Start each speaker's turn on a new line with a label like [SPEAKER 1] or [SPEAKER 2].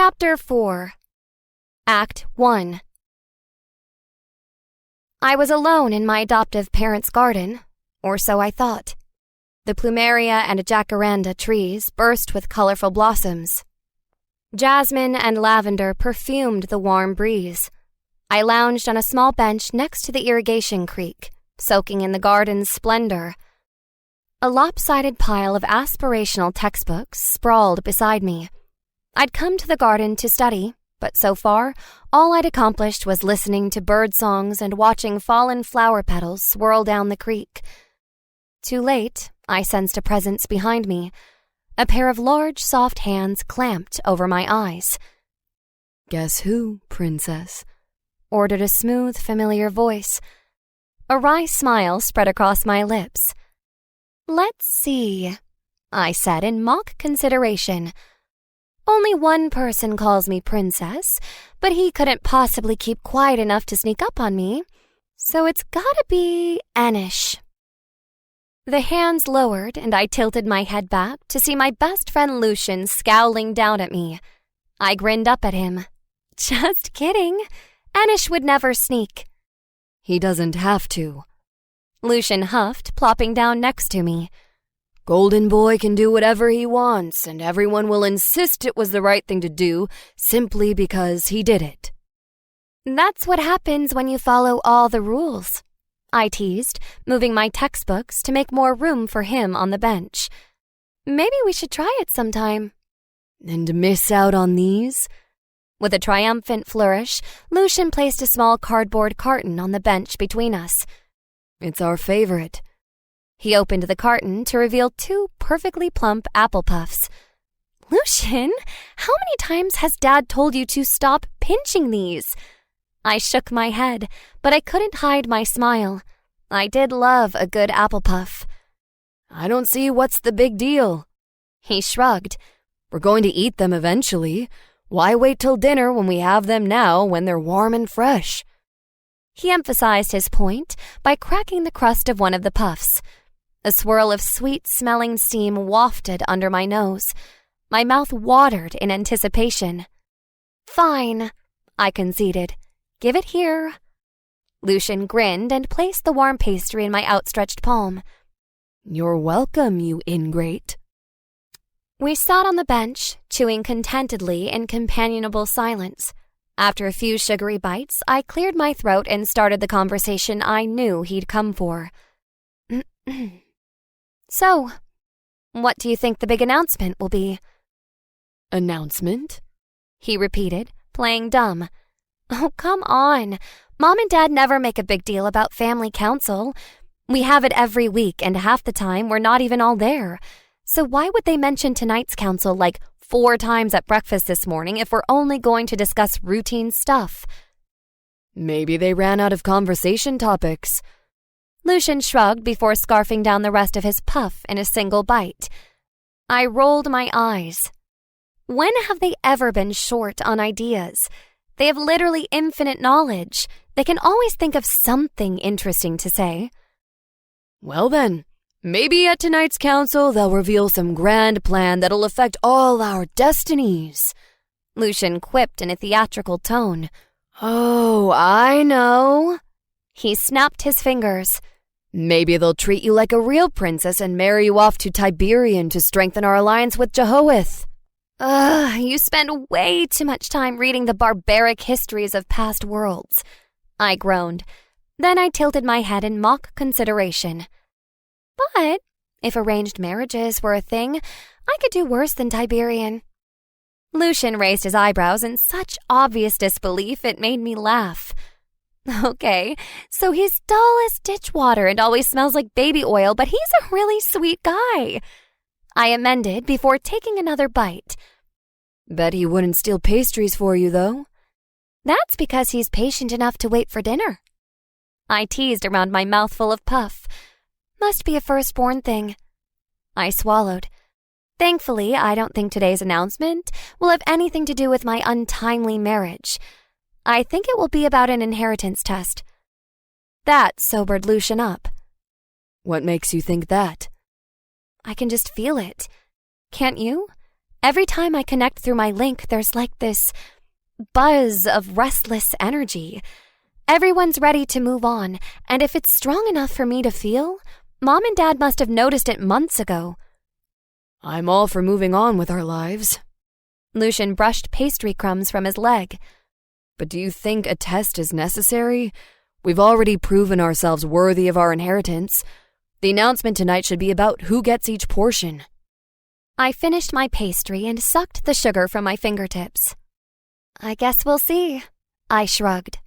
[SPEAKER 1] Chapter 4 Act 1 I was alone in my adoptive parents' garden, or so I thought. The plumeria and jacaranda trees burst with colorful blossoms. Jasmine and lavender perfumed the warm breeze. I lounged on a small bench next to the irrigation creek, soaking in the garden's splendor. A lopsided pile of aspirational textbooks sprawled beside me. I'd come to the garden to study, but so far, all I'd accomplished was listening to bird songs and watching fallen flower petals swirl down the creek. Too late, I sensed a presence behind me. A pair of large, soft hands clamped over my eyes.
[SPEAKER 2] "Guess who, princess?"
[SPEAKER 1] ordered a smooth, familiar voice. A wry smile spread across my lips. "Let's see," I said in mock consideration. "Only one person calls me princess, but he couldn't possibly keep quiet enough to sneak up on me, so it's gotta be Anish." The hands lowered, and I tilted my head back to see my best friend Lucian scowling down at me. I grinned up at him. "Just kidding. Anish would never sneak."
[SPEAKER 2] "He doesn't have to."
[SPEAKER 1] Lucian huffed, plopping down next to me.
[SPEAKER 2] "Golden Boy can do whatever he wants, and everyone will insist it was the right thing to do simply because he did it."
[SPEAKER 1] "That's what happens when you follow all the rules," I teased, moving my textbooks to make more room for him on the bench. "Maybe we should try it sometime."
[SPEAKER 2] "And miss out on these?"
[SPEAKER 1] With a triumphant flourish, Lucian placed a small cardboard carton on the bench between us.
[SPEAKER 2] "It's our favorite."
[SPEAKER 1] He opened the carton to reveal 2 perfectly plump apple puffs. "Lucian, how many times has Dad told you to stop pinching these?" I shook my head, but I couldn't hide my smile. I did love a good apple puff.
[SPEAKER 2] "I don't see what's the big deal."
[SPEAKER 1] He shrugged.
[SPEAKER 2] "We're going to eat them eventually. Why wait till dinner when we have them now when they're warm and fresh?"
[SPEAKER 1] He emphasized his point by cracking the crust of one of the puffs. A swirl of sweet-smelling steam wafted under my nose. My mouth watered in anticipation. "Fine," I conceded. "Give it here." Lucian grinned and placed the warm pastry in my outstretched palm.
[SPEAKER 2] "You're welcome, you ingrate."
[SPEAKER 1] We sat on the bench, chewing contentedly in companionable silence. After a few sugary bites, I cleared my throat and started the conversation I knew he'd come for. "So, what do you think the big announcement will be?"
[SPEAKER 2] "Announcement?"
[SPEAKER 1] he repeated, playing dumb. "Oh, come on. Mom and Dad never make a big deal about family council. We have it every week, and half the time we're not even all there. So why would they mention tonight's council like 4 times at breakfast this morning if we're only going to discuss routine stuff?"
[SPEAKER 2] "Maybe they ran out of conversation topics."
[SPEAKER 1] Lucian shrugged before scarfing down the rest of his puff in a single bite. I rolled my eyes. When have they ever been short on ideas? They have literally infinite knowledge. They can always think of something interesting to say.
[SPEAKER 2] "Well then, maybe at tonight's council they'll reveal some grand plan that'll affect all our destinies,"
[SPEAKER 1] Lucian quipped in a theatrical tone.
[SPEAKER 2] "Oh, I know."
[SPEAKER 1] He snapped his fingers.
[SPEAKER 2] "Maybe they'll treat you like a real princess and marry you off to Tiberian to strengthen our alliance with Jehoath."
[SPEAKER 1] "Ugh, you spend way too much time reading the barbaric histories of past worlds," I groaned. Then I tilted my head in mock consideration. "But if arranged marriages were a thing, I could do worse than Tiberian." Lucian raised his eyebrows in such obvious disbelief it made me laugh. "Okay, so he's dull as ditch water and always smells like baby oil, but he's a really sweet guy," I amended before taking another bite.
[SPEAKER 2] "Bet he wouldn't steal pastries for you, though."
[SPEAKER 1] "That's because he's patient enough to wait for dinner." I teased around my mouthful of puff. Must be a firstborn thing. I swallowed. Thankfully, I don't think today's announcement will have anything to do with my untimely marriage. I think it will be about an inheritance test. That sobered Lucian up.
[SPEAKER 2] "What makes you think that?"
[SPEAKER 1] I can just feel it. Can't you? Every time I connect through my link, there's like this buzz of restless energy. Everyone's ready to move on, and if it's strong enough for me to feel, Mom and Dad must have noticed it months ago.
[SPEAKER 2] I'm all for moving on with our lives.
[SPEAKER 1] Lucian brushed pastry crumbs from his leg.
[SPEAKER 2] But do you think a test is necessary? We've already proven ourselves worthy of our inheritance. The announcement tonight should be about who gets each portion.
[SPEAKER 1] I finished my pastry and sucked the sugar from my fingertips. I guess we'll see. I shrugged.